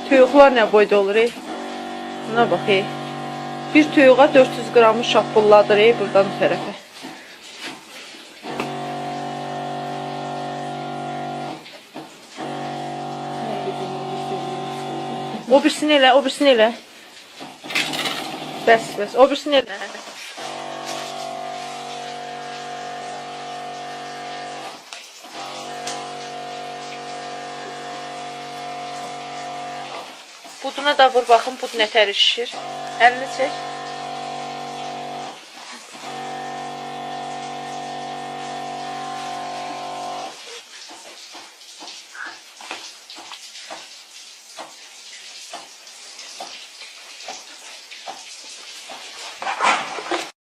Tüyuqlar nə boyda olur, ey? Buna bax, ey. Bir tüyuğa 400 qramı şapulladır, ey, buradan bu tərəfə. O birisini elə, o birisini elə. Bəs, bəs, o birisini elə. Buduna da vur, baxın, bud nətəri şişir. Əlini çək.